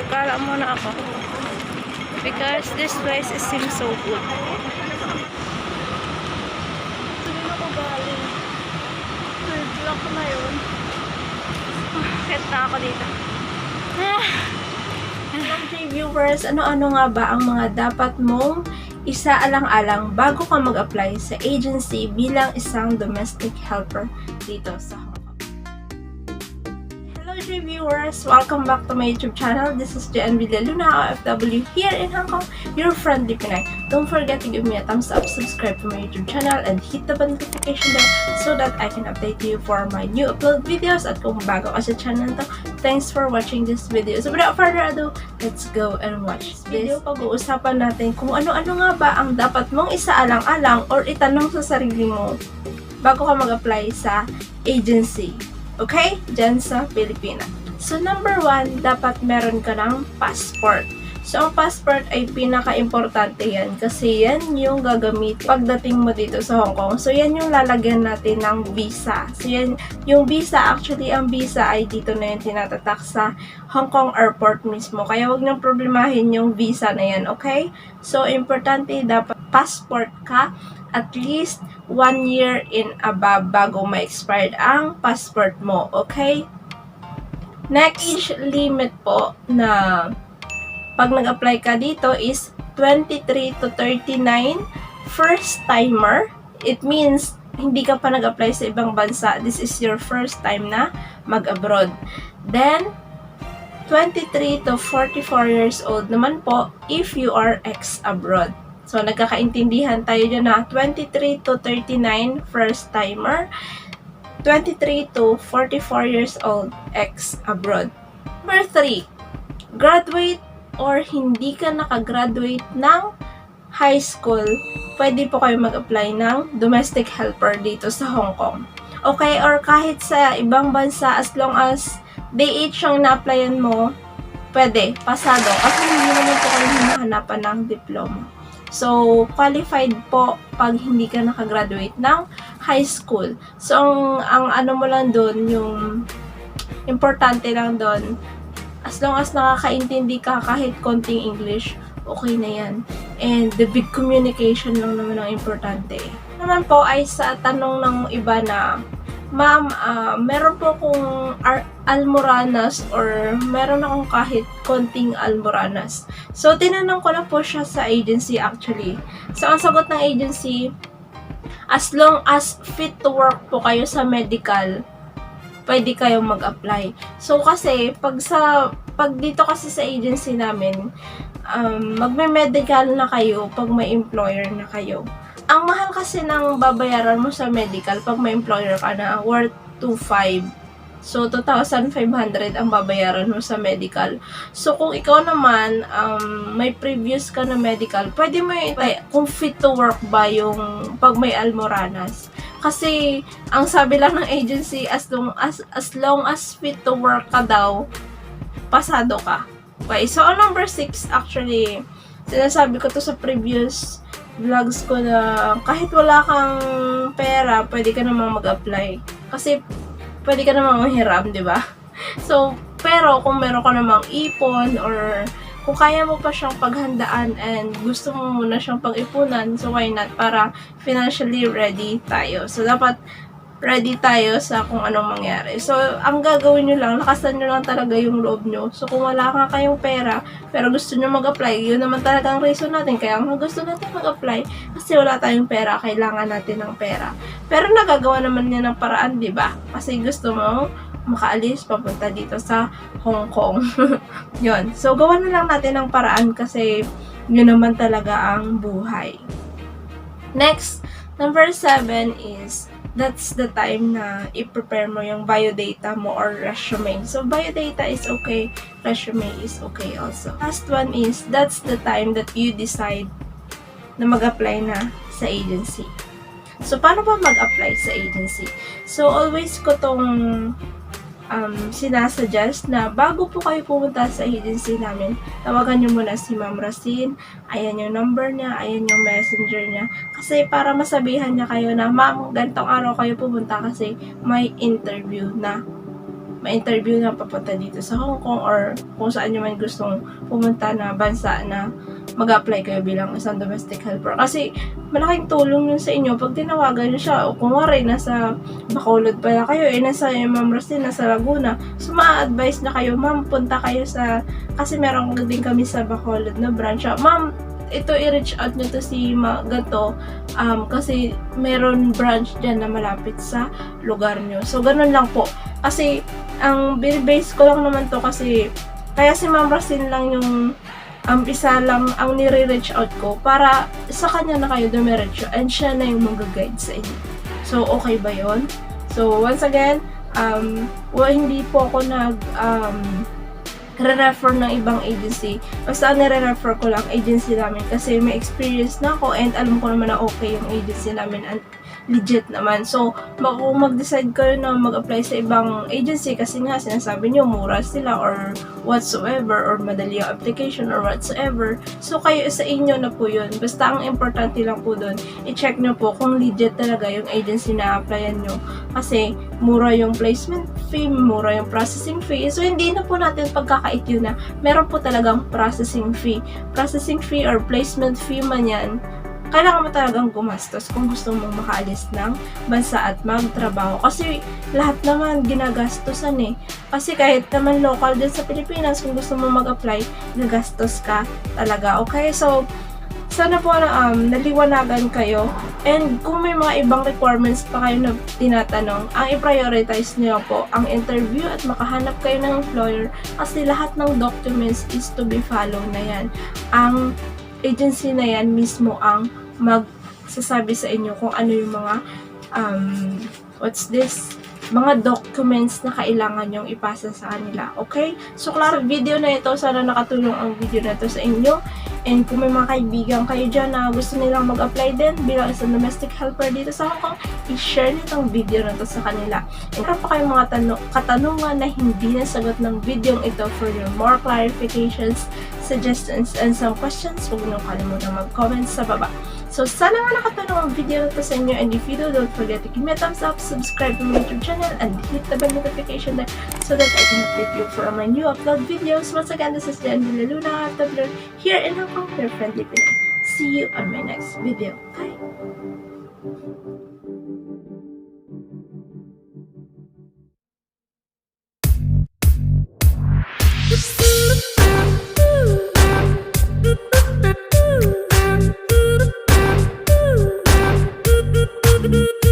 Magkala muna ako. Because this place seems so good. Saan ako galing? Third block na yun. Kahit na ako dito. Jviewers, ano-ano nga ba ang mga dapat mong isaalang-alang bago ka mag-apply sa agency bilang isang domestic helper dito sa Hongkong? Hello Jviewers! Welcome back to my YouTube channel. This is PinayOFW here in Hong Kong, your friendly Pinay. Don't forget to give me a thumbs up, subscribe to my YouTube channel, and hit the notification bell so that I can update you for my new upload videos. At kung bago ka sa channel to, thanks for watching this video. So without further ado, let's go and watch this video. Pag-uusapan natin kung ano-ano nga ba ang dapat mong isaalang-alang or itanong sa sarili mo bago ka mag-apply sa agency. Okay? Diyan sa Pilipinas. So, number 1, dapat meron ka ng passport. So, ang passport ay pinaka-importante yan kasi yan yung gagamit pagdating mo dito sa Hong Kong. So, yan yung lalagyan natin ng visa. So, yan yung visa. Actually, ang visa ay dito na yung tinatatak sa Hong Kong airport mismo. Kaya huwag niyong problemahin yung visa na yan, okay? So, importante dapat passport ka at least 1 year in above bago ma-expired ang passport mo, okay? Next, age limit po na pag nag-apply ka dito is 23 to 39 first timer. It means hindi ka pa nag-apply sa ibang bansa. This is your first time na mag-abroad. Then, 23 to 44 years old naman po if you are ex-abroad. So, nagkakaintindihan tayo dyan na 23 to 39 first timer, 23 to 44 years old ex-abroad. Number 3, graduate or hindi ka nakagraduate ng high school, pwede po kayo mag-apply ng domestic helper dito sa Hong Kong. Okay, or kahit sa ibang bansa, as long as DH yung na-applyan mo, pwede, pasado. Kasi hindi naman po kayo hinahanapan ng diploma. So, qualified po pag hindi ka nakagraduate ng high school. So, ang ano mo lang doon, yung importante lang doon, as long as nakakaintindi ka kahit konting English, okay na yan. And the big communication lang naman ang importante. Naman po ay sa tanong ng iba na, ma'am, meron po akong almoranas or meron akong kahit konting almoranas. So, tinanong ko na po siya sa agency actually. So, ang sagot ng agency, as long as fit to work po kayo sa medical, pwede kayong mag-apply. So, kasi, pag dito kasi sa agency namin, magme-medical na kayo pag may employer na kayo. Ang mahal kasi ng babayaran mo sa medical pag may employer ka na worth 2,500. So, 2,500 ang babayaran mo sa medical. So, kung ikaw naman, may previous ka na medical, pwede mo yung kung fit to work ba yung pag may almoranas. Kasi, ang sabi lang ng agency, as long as fit to work ka daw, pasado ka. Okay, so, ang number 6, actually, sinasabi ko to sa previous vlogs ko na kahit wala kang pera, pwede ka namang mag-apply. Kasi, pwede ka namang mahiram, di ba? So, pero kung meron ka namang ipon or kung kaya mo pa siyang paghandaan and gusto mo muna siyang pag-ipunan, so why not? Para financially ready tayo. So, dapat ready tayo sa kung anong mangyari. So, ang gagawin nyo lang, lakasan nyo lang talaga yung loob nyo. So, kung wala ka kayong pera, pero gusto nyo mag-apply, yun naman talaga ang reason natin. Kaya gusto natin mag-apply, kasi wala tayong pera, kailangan natin ng pera. Pero nagagawa naman niya ng paraan, di ba? Kasi gusto mo makaalis, papunta dito sa Hong Kong. Yun. So, gawa na lang natin ng paraan kasi yun naman talaga ang buhay. Next, number 7 is that's the time na i-prepare mo yung biodata mo or resume. So, biodata is okay, resume is okay also. Last one is, that's the time that you decide na mag-apply na sa agency. So, paano ba mag-apply sa agency? So, always ko tong sinasuggest na bago po kayo pumunta sa agency namin, tawagan nyo muna si Ma'am Racine, ayan yung number niya, ayan yung messenger niya, kasi para masabihan niya kayo na, ma'am, ganitong araw kayo pumunta kasi may interview na ma-interview na papunta dito sa Hong Kong or kung saan nyo man gustong pumunta na bansa na mag-apply kayo bilang isang domestic helper. Kasi malaking tulong yun sa inyo pag tinawagan nyo siya. O kung wari, nasa Bacolod pala kayo, nasa Ma'am Roslyn, nasa Laguna. So, ma-advise na kayo, ma'am, punta kayo sa, kasi meron din kami sa Bacolod na branch. Ma'am, ito i-reach out nyo to si ganito, kasi meron branch dyan na malapit sa lugar nyo. So, ganun lang po. Kasi, ang base ko lang naman to kasi, kaya si Ma'am Roslyn lang yung isa lang ang nire-reach out ko para sa kanya na kayo dumiretso and siya na yung mag-guide sa inyo. So, okay ba yon? So, once again, hindi po ako re-refer ng ibang agency. Basta nire-refer ko lang agency namin kasi may experience na ako and alam ko naman na okay yung agency namin and legit naman. So, kung mag-decide kayo na mag-apply sa ibang agency kasi nga sinasabi nyo mura sila or whatsoever or madali yung application or whatsoever. So, kayo sa inyo na po yun. Basta ang importante lang po dun, i-check nyo po kung legit talaga yung agency na applyan nyo. Kasi, mura yung placement fee, mura yung processing fee. So, hindi na po natin pagkakait yun na meron po talagang processing fee. Processing fee or placement fee man yan, kailangan mo talagang gumastos kung gusto mong makaalis ng bansa at magtrabaho. Kasi lahat naman ginagastosan eh. Kasi kahit naman local din sa Pilipinas, kung gusto mong mag-apply, nagastos ka talaga. Okay? So, sana po naliwanagan kayo. And kung may mga ibang requirements pa kayo na tinatanong, ang i-prioritize niyo po ang interview at makahanap kayo ng employer kasi lahat ng documents is to be follow na yan. Ang agency na yan mismo ang magsasabi sa inyo kung ano yung mga mga documents na kailangan yung ipasa sa kanila. Okay? So, klaro, video na ito, sana nakatulong ang video na ito sa inyo. And kung may mga kaibigan kayo dyan na gusto nilang mag-apply din bilang isang domestic helper dito sa Hong Kong, i-share nitong video na ito sa kanila. And kung pa kayong mga katanungan na hindi nasagot ng video ito for your more clarifications, suggestions, and some questions, huwag nyo kalimutan mag-comment sa baba. So, sana nga nakatulong ang video na ito sa inyo. And if you do, don't forget to give me a thumbs up, subscribe to my YouTube channel, and hit the bell notification there so that I can update you for my new upload videos. Once again, this is Jviewers here in Hong Kong, your friendly Pinay. See you on my next video. Bye! Thank you.